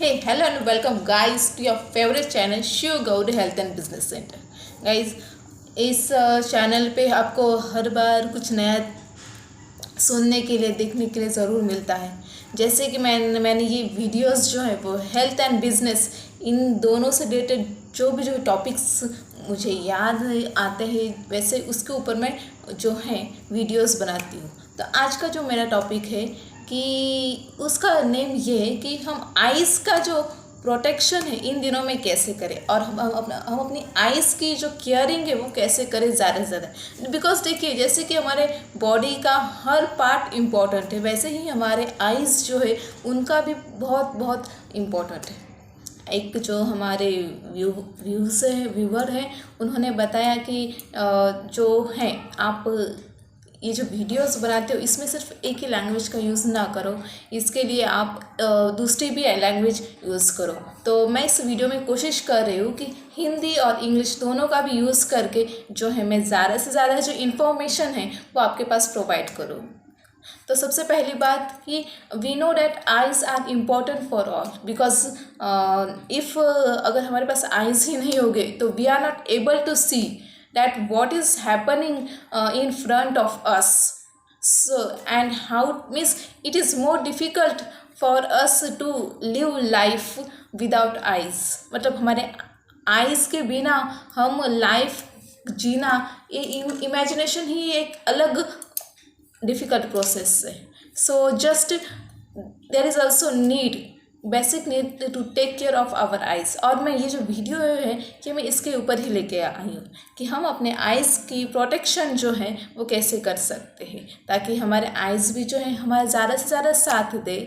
Hey, hello and welcome guys to your favorite channel Shiv Gaur health and business centre. Guys, इस channel पे आपको हर बार कुछ नया सुनने के लिए देखने के लिए ज़रूर मिलता है। जैसे कि मैंने ये वीडियोस जो है वो हेल्थ एंड बिजनेस इन दोनों से रिलेटेड जो टॉपिक्स मुझे याद आते हैं वैसे उसके ऊपर मैं जो है वीडियोस बनाती हूँ। तो आज का जो मेरा टॉपिक है कि उसका नेम ये है कि हम आइज़ का जो प्रोटेक्शन है इन दिनों में कैसे करें और हम अपनी आइज़ की जो केयरिंग है वो कैसे करें ज़्यादा से ज़्यादा। बिकॉज देखिए, जैसे कि हमारे बॉडी का हर पार्ट इम्पॉर्टेंट है वैसे ही हमारे आइज़ जो है उनका भी बहुत बहुत इम्पॉर्टेंट है। एक जो हमारे व्यूवर हैं उन्होंने बताया कि जो है आप ये जो वीडियोस बनाते हो इसमें सिर्फ एक ही लैंग्वेज का यूज़ ना करो, इसके लिए आप दूसरी भी लैंग्वेज यूज़ करो। तो मैं इस वीडियो में कोशिश कर रही हूँ कि हिंदी और इंग्लिश दोनों का भी यूज़ करके जो है मैं ज़्यादा से ज़्यादा जो इन्फॉर्मेशन है वो आपके पास प्रोवाइड करूँ। तो सबसे पहली बात कि we know that eyes are important for all because if अगर हमारे पास आइज़ ही नहीं होंगे तो we are not able to see that what is happening in front of us. So and how means it is more difficult for us to live life without eyes। मतलब हमारे eyes के बिना हम life जीना ये imagination ही एक अलग difficult process है। So just there is also need basic need to take care of our eyes. और मैं ये जो वीडियो है कि मैं इसके ऊपर ही लेके आई हूँ कि हम अपने आइज़ की प्रोटेक्शन जो है वो कैसे कर सकते हैं ताकि हमारे आइज़ भी जो है हमारा ज़्यादा से ज़्यादा साथ दे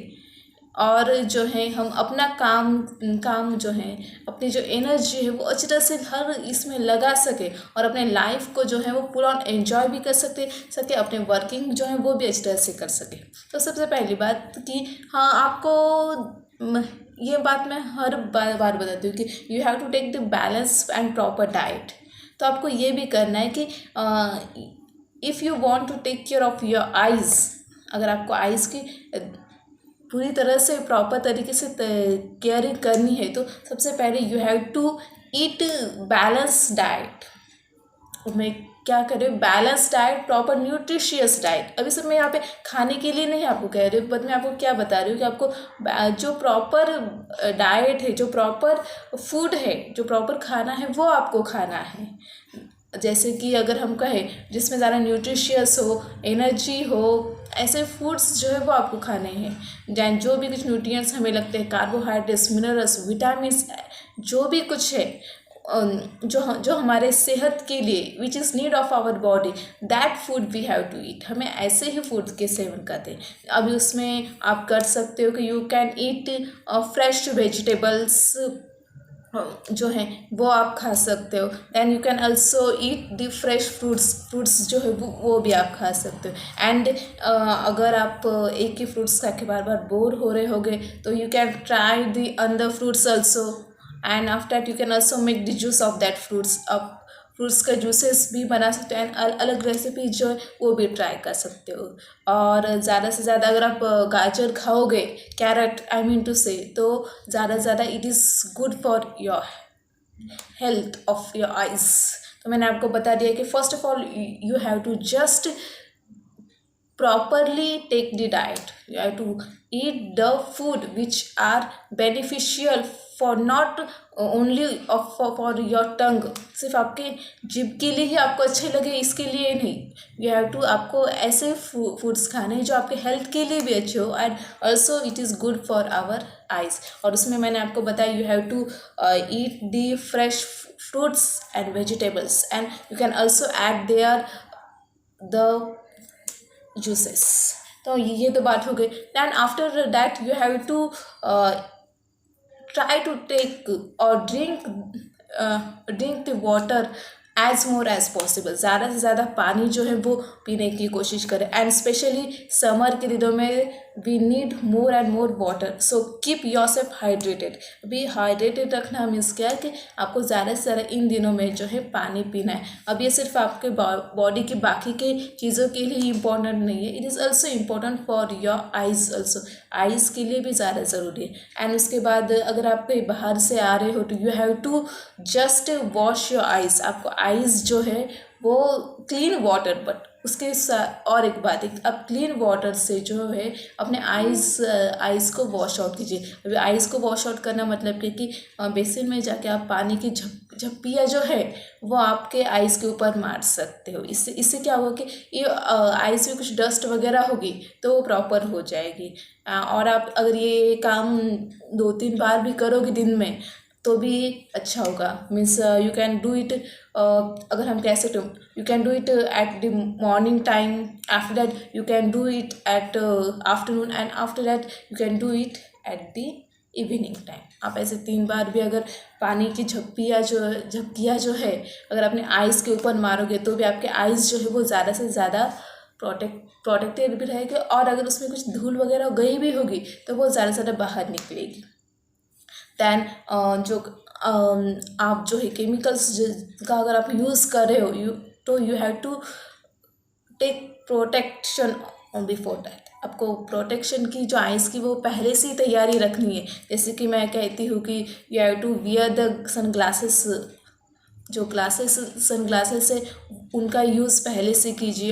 और जो है हम अपना काम जो है अपनी जो एनर्जी है वो अच्छी तरह से हर इसमें लगा सके और अपने लाइफ को जो है वो पूरा एंजॉय भी कर सके अपने वर्किंग जो है वो भी अच्छी तरह से कर सके। तो सबसे पहली बात कि हाँ, आपको ये बात मैं हर बार बताती हूँ कि you have to take the balance and proper diet. तो आपको ये भी करना है कि if you want to take care of your eyes, अगर आपको आइज़ की पूरी तरह से प्रॉपर तरीके से केयरिंग करनी है तो सबसे पहले you have to eat balance diet. मैं क्या करें, balance diet, proper nutritious diet. अभी सब मैं यहाँ पे खाने के लिए नहीं आपको कह रही हूँ, बट मैं आपको क्या बता रही हूँ कि आपको जो प्रॉपर डाइट है, जो प्रॉपर फूड है, जो प्रॉपर खाना है वो आपको खाना है। जैसे कि अगर हम कहें जिसमें ज़्यादा न्यूट्रिशियस हो, एनर्जी हो, ऐसे फूड्स जो है वो आपको खाने हैं जहाँ जो भी कुछ न्यूट्रिएंट्स हमें लगते हैं, कार्बोहाइड्रेट्स, मिनरल्स, विटामिन्स, जो भी कुछ है जो हमारे सेहत के लिए which is need of our body, that food we have to eat. हमें ऐसे ही फूड के सेवन करते हैं। अभी उसमें आप कर सकते हो कि you can eat fresh vegetables जो हैं वो आप खा सकते हो। Then you can also eat the fresh fruits जो है वो भी आप खा सकते हो। एंड अगर आप एक ही फ्रूट्स खा के बार बार बोर हो रहे होगे तो you can try the other fruits also and after that you can also make the juice of that fruits. आप फ्रूट्स का जूसेस भी बना सकते हो एंड अलग रेसिपी जो है वो भी ट्राई कर सकते हो। और ज़्यादा से ज़्यादा अगर आप गाजर खाओगे, कैरेट आई मीन टू से, तो ज़्यादा से ज़्यादा it is good for your health of your eyes. तो मैंने आपको बता दिया कि first of all you have to just properly take the diet. You have to eat the food which are beneficial for not only for your tongue, सिर्फ आपके जीभ के लिए ही आपको अच्छे लगे इसके लिए नहीं। यू हैव टू आपको ऐसे फूड्स खाने हैं जो आपके हेल्थ के लिए भी अच्छे हो and also it is good for our eyes. और उसमें मैंने आपको बताया you have to eat the fresh fruits and vegetables and you can also add there the juices। तो ये तो बात हो गई। Then after that you have to try to take और drink the water as more as possible, ज़्यादा से ज़्यादा पानी जो है वो पीने की कोशिश करें। एंड स्पेशली समर के दिनों में we need more and more water, so keep yourself hydrated. अभी हाइड्रेटेड रखना मीन्स क्या है कि आपको ज़्यादा से ज़्यादा इन दिनों में जो है पानी पीना है। अब ये सिर्फ आपके बॉडी के बाकी के चीज़ों के लिए इम्पॉर्टेंट नहीं है, it is also important for your eyes also, eyes के लिए भी ज़्यादा ज़रूरी है। एंड उसके बाद अगर आप कहीं बाहर से आ रहे हो तो you have to just wash your eyes. आपको आइज़ जो है वो क्लीन वाटर, बट उसके और एक बात है, अब क्लीन वाटर से जो है अपने आइज़ को वॉश आउट कीजिए। अभी आइज़ को वॉश आउट करना मतलब कि बेसिन में जाके आप पानी की झप्पियाँ जो है वो आपके आइज़ के ऊपर मार सकते हो। इससे क्या होगा कि ये आइज़ में कुछ डस्ट वगैरह होगी तो वो प्रॉपर हो जाएगी। और आप अगर ये काम 2-3 बार भी करोगे दिन में तो भी अच्छा होगा। Means you can do it, अगर हम कह सकते हो you can do it at the morning time, after that you can do it at afternoon, and after that you can do it at the evening time. आप ऐसे 3 बार भी अगर पानी की झपकियाँ जो है अगर अपने आइज़ के ऊपर मारोगे तो भी आपके आइज़ जो है वो ज़्यादा से ज़्यादा प्रोटेक्टेड भी रहेगी, और अगर उसमें कुछ धूल वगैरह गई भी होगी तो वो ज़्यादा से ज़्यादा बाहर निकलेगी। दैन जो आप जो है केमिकल्स का अगर आप यूज़ कर रहे हो तो you have to take protection before that. आपको प्रोटेक्शन की जो आइज़ की वो पहले से ही तैयारी रखनी है। जैसे कि मैं कहती हूँ कि you have to wear the sun glasses, जो सन ग्लासेस है उनका यूज़ पहले से कीजिए।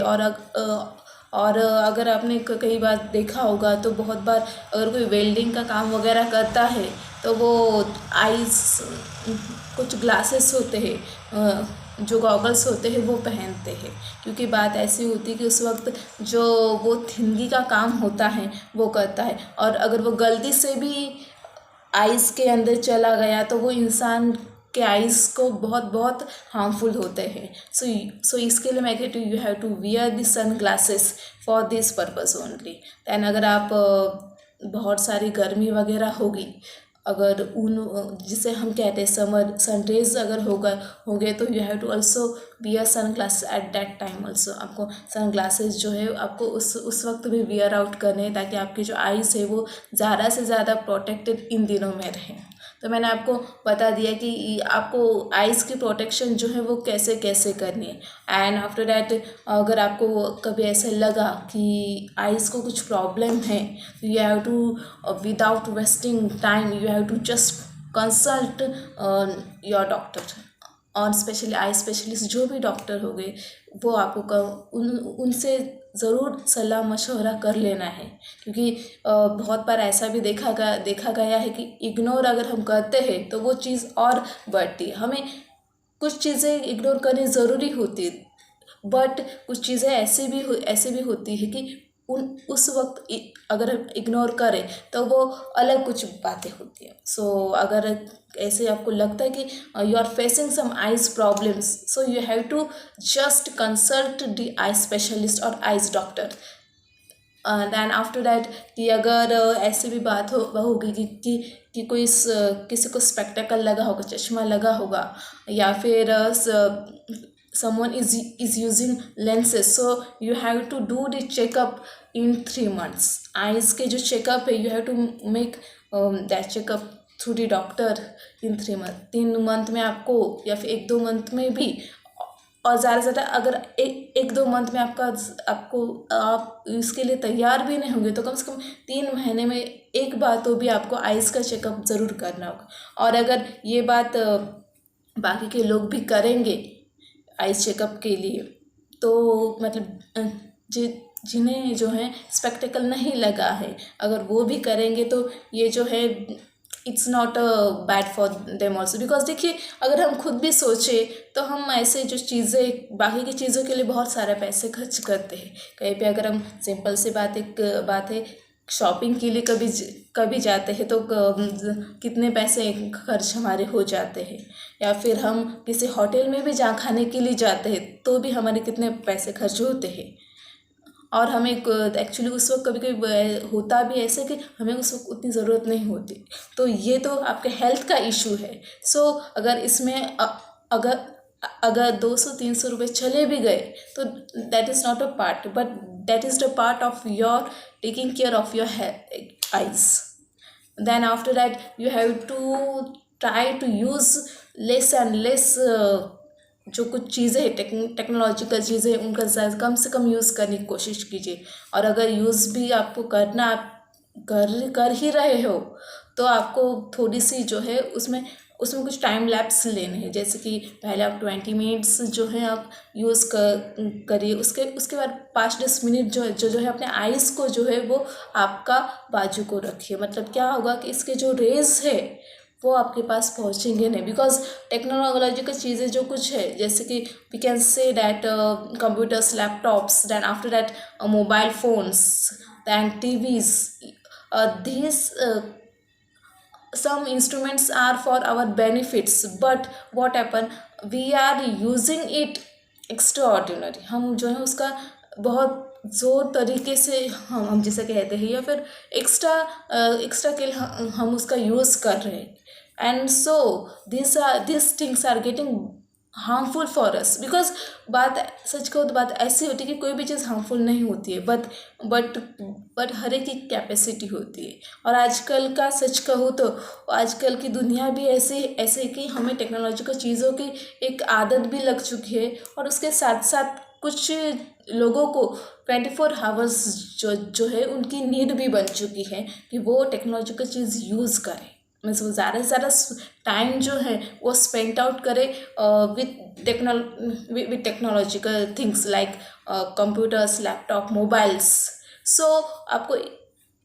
और अगर आपने कई बार देखा होगा तो बहुत बार अगर कोई वेल्डिंग का काम वगैरह करता है तो वो आइज़ कुछ ग्लासेस होते हैं, जो गॉगल्स होते हैं वो पहनते हैं, क्योंकि बात ऐसी होती है कि उस वक्त जो वो थिंगी का काम होता है वो करता है, और अगर वो गलती से भी आइज़ के अंदर चला गया तो वो इंसान के आइज़ को बहुत बहुत हार्मफुल होते हैं। सो इसके लिए मैं कहती हूँ you have to wear the sun glasses for this purpose only. Then अगर आप बहुत सारी गर्मी वगैरह होगी, अगर जिसे हम कहते हैं समर सनरेज अगर होंगे तो you have to also wear sunglasses at that time also. आपको सन ग्लासेस जो है आपको उस वक्त भी वियर आउट करने हैं ताकि आपकी जो आइज़ है वो ज़्यादा से ज़्यादा प्रोटेक्टेड इन दिनों में रहें। तो मैंने आपको बता दिया कि आपको आइज़ की प्रोटेक्शन जो है वो कैसे कैसे करनी है। एंड आफ्टर दैट अगर आपको कभी ऐसा लगा कि आइज़ को कुछ प्रॉब्लम है तो you have to without wasting time you have to just consult your doctor, और स्पेशली आई स्पेशलिस्ट जो भी डॉक्टर हो गए वो आपको उनसे ज़रूर सलाह मशवरा कर लेना है, क्योंकि बहुत बार ऐसा भी देखा गया है कि इग्नोर अगर हम करते हैं तो वो चीज़ और बढ़ती है। हमें कुछ चीज़ें इग्नोर करनी ज़रूरी होती है, बट कुछ चीज़ें ऐसे भी होती है कि उस वक्त अगर हम इग्नोर करें तो वो अलग कुछ बातें होती हैं। सो अगर ऐसे आपको लगता है कि you are facing some eyes problems, so you have to just consult the eye specialist और eyes doctor. Then after that कि अगर ऐसी भी बात होगी कि किसी को स्पेक्टेकल लगा होगा, चश्मा लगा होगा, या फिर someone is using lenses, so you have to do the checkup in 3 months. eyes के जो चेकअप है you have to make that checkup through the doctor in 3 months। 3 month में आपको या फिर 1-2 मंथ में भी, और ज़्यादा से ज़्यादा अगर 1-2 मंथ में आप इसके लिए तैयार भी नहीं होंगे तो कम से कम 3 महीने में एक बार तो भी आपको आइज़ का चेकअप ज़रूर करना होगा। और अगर ये बात बाकी के लोग भी करेंगे आइज़ चेकअप के लिए तो मतलब जिन्हें जो है स्पेक्टेकल नहीं लगा है अगर वो भी करेंगे तो ये जो है it's not bad for them also. Because देखिए अगर हम खुद भी सोचें तो हम ऐसे जो चीज़ें बाकी की चीज़ों के लिए बहुत सारे पैसे खर्च करते हैं। कहीं पे अगर हम सिंपल सी बात है शॉपिंग के लिए कभी जाते हैं तो कितने पैसे खर्च हमारे हो जाते हैं, या फिर हम किसी होटल में भी जहाँ खाने के लिए जाते हैं तो भी हमारे कितने पैसे खर्च होते हैं। और हमें एक्चुअली उस वक्त कभी कभी होता भी ऐसे कि हमें उस वक्त उतनी ज़रूरत नहीं होती, तो ये तो आपके हेल्थ का इशू है। सो अगर इसमें अगर अगर 200-300 रुपये चले भी गए तो that is not a part, but that is the part of your taking care of your eyes. Then after that you have to try to use less and less. जो कुछ चीज़ें हैं टेक्नोलॉजिकल चीज़ें उनका कम से कम यूज़ करने की कोशिश कीजिए. और अगर यूज़ भी आपको करना, आप कर ही रहे हो, तो आपको थोड़ी सी जो है उसमें कुछ टाइम लैप्स लेने हैं. जैसे कि पहले आप 20 मिनट्स जो है आप यूज़ करिए. उसके बाद 5-10 मिनट जो है अपने आइज़ को जो है वो आपका बाजू को रखिए. मतलब क्या होगा कि इसके जो रेज़ है वो आपके पास पहुंचेंगे नहीं. बिकॉज टेक्नोलॉजिकल चीज़ें जो कुछ है, जैसे कि we can say that computers, laptops, then after that mobile phones, then TVs, these some instruments are for our benefits, but what happen, we are using it extraordinary. हम जो है उसका बहुत ज़ोर तरीके से हम जिसे कहते हैं, या फिर एक्स्ट्रा के लिए हम उसका यूज़ कर रहे हैं. And so these things are getting harmful for us. Because बात सच कहो तो बात ऐसी होती है कि कोई भी चीज़ हार्मफुल नहीं होती है, बट हर एक की कैपेसिटी होती है. और आजकल का सच कहूँ तो आजकल की दुनिया भी ऐसे कि हमें टेक्नोलॉजिकल चीज़ों की एक आदत भी लग चुकी है. और उसके साथ साथ कुछ लोगों को 24 आवर्स जो है उनकी नीड भी बन चुकी है कि वो टेक्नोलॉजिकल चीज़ यूज़ करें. मीन्स वो ज़्यादा से ज़्यादा टाइम जो है वो स्पेंड आउट करे with technological things like computers, laptop, mobiles. So आपको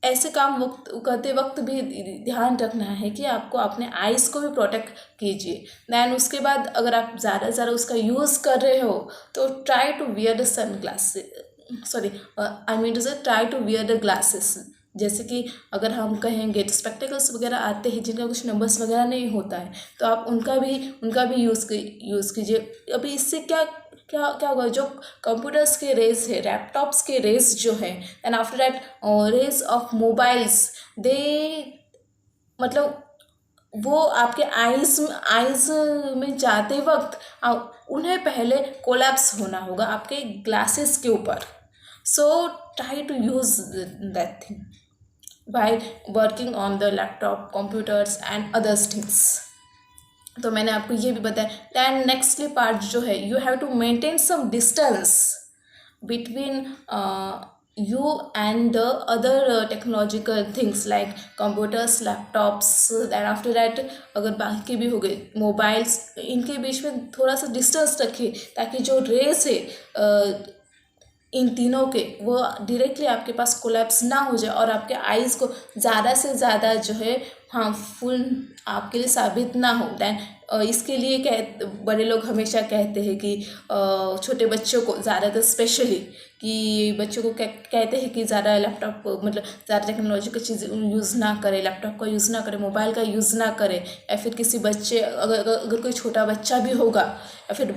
ऐसे काम करते वक्त भी ध्यान रखना है कि आपको अपने आइज़ को भी प्रोटेक्ट कीजिए. दैन उसके बाद अगर आप ज़्यादा से ज़्यादा उसका यूज़ कर रहे हो तो try to wear the sun glasses, sorry I mean to say try to wear the glasses. जैसे कि अगर हम कहेंगे स्पेक्टिकल्स वगैरह आते हैं जिनका कुछ नंबर्स वगैरह नहीं होता है, तो आप उनका भी यूज़ कीजिए. अभी इससे क्या होगा, जो कंप्यूटर्स के रेज है, लैपटॉप्स के रेज जो है, and after that rays of mobiles, they मतलब वो आपके आइज़ में जाते वक्त उन्हें पहले कोलैप्स होना होगा आपके ग्लासेस के ऊपर. So try to use that thing by working on the laptop, computers and others things. तो मैंने आपको ये भी बताया. दैन नेक्स्टली पार्ट जो है, you have to maintain some distance between you and the other technological things like computers, laptops. then after that अगर बाकी भी हो गए मोबाइल्स, इनके बीच में थोड़ा सा डिस्टेंस रखिए ताकि जो रेस है इन तीनों के वो डायरेक्टली आपके पास कोलैप्स ना हो जाए और आपके आइज़ को ज़्यादा से ज़्यादा जो है हार्मफुल आपके लिए साबित ना हो. दैन इसके लिए बड़े लोग हमेशा कहते हैं कि छोटे बच्चों को ज़्यादातर स्पेशली कि बच्चों को कहते हैं कि ज़्यादा लैपटॉप मतलब ज़्यादा टेक्नोलॉजिकल चीज़ यूज़ ना करें, लैपटॉप का यूज़ ना करें, मोबाइल का यूज़ ना करें. या फिर किसी बच्चे अगर कोई छोटा बच्चा भी होगा या फिर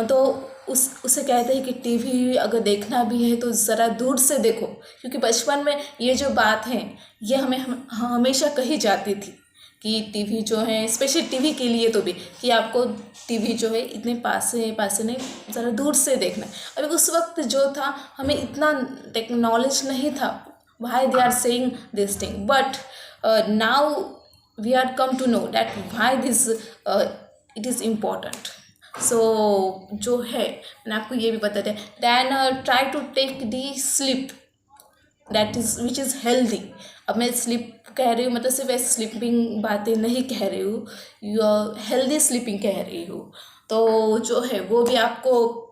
तो उसे कहते हैं कि टीवी अगर देखना भी है तो ज़रा दूर से देखो. क्योंकि बचपन में ये जो बात है ये हमें हमेशा कही जाती थी कि टीवी जो है, स्पेशली टीवी के लिए तो भी, कि आपको टीवी जो है इतने पास से नहीं, ज़रा दूर से देखना है. अभी उस वक्त जो था हमें इतना नॉलेज नहीं था why they are saying this thing. But now we are come to know that why this it is important. So जो है मैंने आपको ये भी बता दिया. Then try to take the sleep that is which is healthy. अब मैं स्लीप कह रही हूँ मतलब सिर्फ ऐसे स्लीपिंग बातें नहीं कह रही हूँ, हेल्दी स्लीपिंग कह रही हूँ. तो जो है वो भी आपको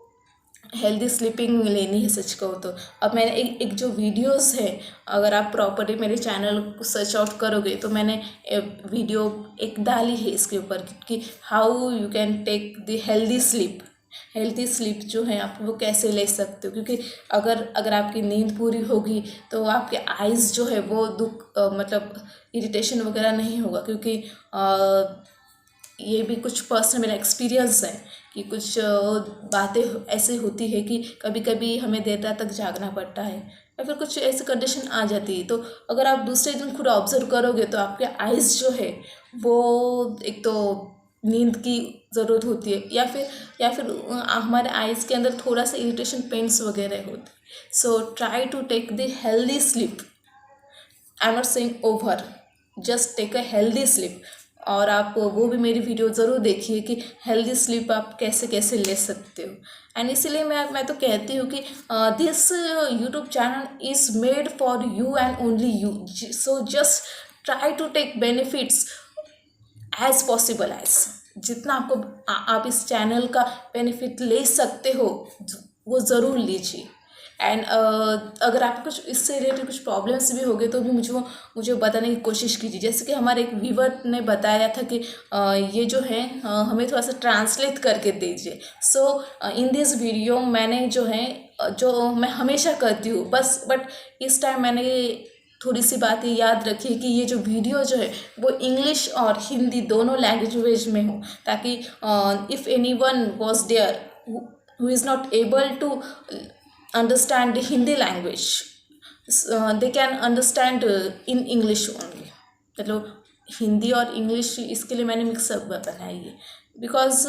हेल्दी स्लीपिंग लेनी है सच कहो तो. अब मैंने एक जो वीडियोस है, अगर आप प्रॉपरली मेरे चैनल को सर्च आउट करोगे तो मैंने वीडियो एक डाली है इसके ऊपर कि how you can take the healthy sleep. Healthy sleep जो है आप वो कैसे ले सकते हो, क्योंकि अगर आपकी नींद पूरी होगी तो आपके आइज़ जो है वो मतलब इरिटेशन वगैरह नहीं होगा. क्योंकि ये भी कुछ पर्सनल मेरा एक्सपीरियंस है कि कुछ बातें ऐसे होती है कि कभी कभी हमें देर रात तक जागना पड़ता है या फिर कुछ ऐसी कंडीशन आ जाती है. तो अगर आप दूसरे दिन खुद ऑब्जर्व करोगे तो आपके आइज़ जो है वो एक तो नींद की ज़रूरत होती है, या फिर हमारे आइज़ के अंदर थोड़ा सा इरिटेशन पेन्स वगैरह होते हैं। So try to take the healthy sleep. I am not saying over, just take a healthy sleep. और आप वो भी मेरी वीडियो ज़रूर देखिए कि हेल्दी स्लीप आप कैसे कैसे ले सकते हो। एंड इसीलिए मैं तो कहती हूँ कि this YouTube channel is made for you and only you. So just try to take benefits as possible as, जितना आपको आप इस चैनल का बेनिफिट ले सकते हो वो ज़रूर लीजिए। एंड अगर आपको कुछ इससे रिलेटेड कुछ प्रॉब्लम्स भी हो गए तो भी मुझे बताने की कोशिश कीजिए। जैसे कि हमारे एक व्यूवर ने बताया था कि ये जो है हमें थोड़ा सा ट्रांसलेट करके दीजिए। सो इन दिस वीडियो मैंने जो है जो मैं हमेशा करती हूँ बट इस टाइम मैंने थोड़ी सी बातें याद रखी कि ये जो वीडियो जो है वो इंग्लिश और हिंदी दोनों लैंग्वेज में हो, ताकि if anyone was there who is not able to understand the Hindi language, they can understand in English only। मतलब हिंदी और इंग्लिश इसके लिए मैंने मिक्सअप बनाई है, बिकॉज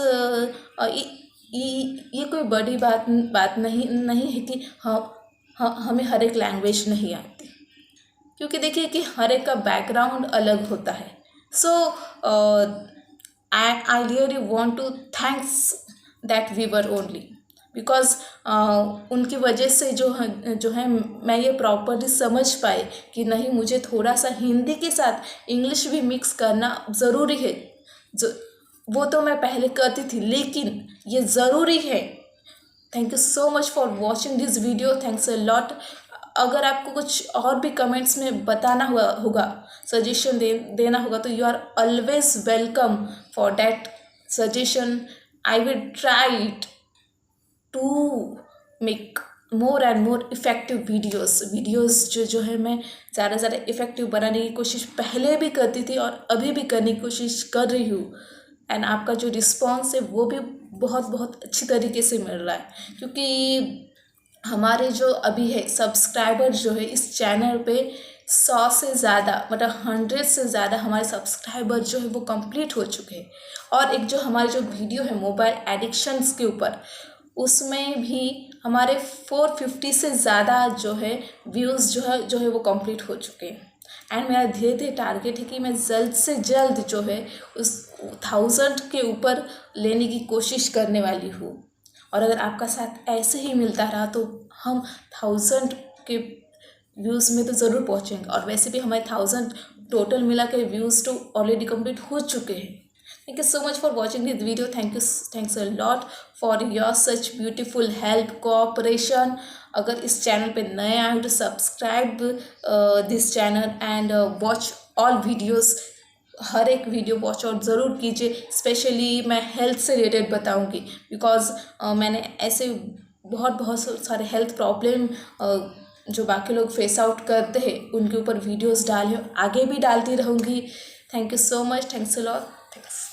ये कोई बड़ी बात नहीं है कि हमें हर एक लैंग्वेज नहीं आती, क्योंकि देखिए कि हर एक का बैकग्राउंड अलग होता है। So I really want to thanks that viewer only, because उनकी वजह से जो है मैं ये प्रॉपरली समझ पाई कि नहीं, मुझे थोड़ा सा हिंदी के साथ इंग्लिश भी मिक्स करना ज़रूरी है। वो तो मैं पहले करती थी, लेकिन ये ज़रूरी है। Thank you so much for watching this video, thanks a lot. अगर आपको कुछ और भी कमेंट्स में बताना होगा, सजेशन देना होगा, तो you are always welcome for that suggestion. I will try it to make more and more effective videos जो है मैं ज़्यादा से ज़्यादा इफ़ेक्टिव बनाने की कोशिश पहले भी करती थी और अभी भी करने की कोशिश कर रही हूँ। एंड आपका जो रिस्पॉन्स है वो भी बहुत अच्छी तरीके से मिल रहा है, क्योंकि हमारे जो अभी है सब्सक्राइबर जो है इस चैनल पे 100 से ज़्यादा, मतलब 100 से ज़्यादा हमारे सब्सक्राइबर जो है वो कंप्लीट हो चुके हैं। और एक जो हमारी जो वीडियो है मोबाइल एडिक्शंस के ऊपर, उसमें भी हमारे 450 से ज़्यादा जो है व्यूज़ जो है वो कंप्लीट हो चुके हैं। एंड मेरा धीरे धीरे टारगेट है कि मैं जल्द से जल्द जो है उस 1000 के ऊपर लेने की कोशिश करने वाली हूँ। और अगर आपका साथ ऐसे ही मिलता रहा तो हम 1000 के व्यूज़ में तो ज़रूर पहुँचेंगे। और वैसे भी हमारे 1000 टोटल मिला के व्यूज़ तो ऑलरेडी कंप्लीट हो चुके हैं। Thank you so much for watching this video. Thanks a lot for your such beautiful help, cooperation. अगर इस चैनल पे नए आए हो तो subscribe this channel and watch all videos. हर एक वीडियो वॉच आउट ज़रूर कीजिए। स्पेशली मैं हेल्थ से रिलेटेड बताऊंगी, बिकॉज मैंने ऐसे बहुत सारे हेल्थ प्रॉब्लम जो बाकी लोग फेस आउट करते हैं उनके ऊपर वीडियोस डाले, आगे भी डालती रहूँगी। Thank you so much, thanks a lot, thanks.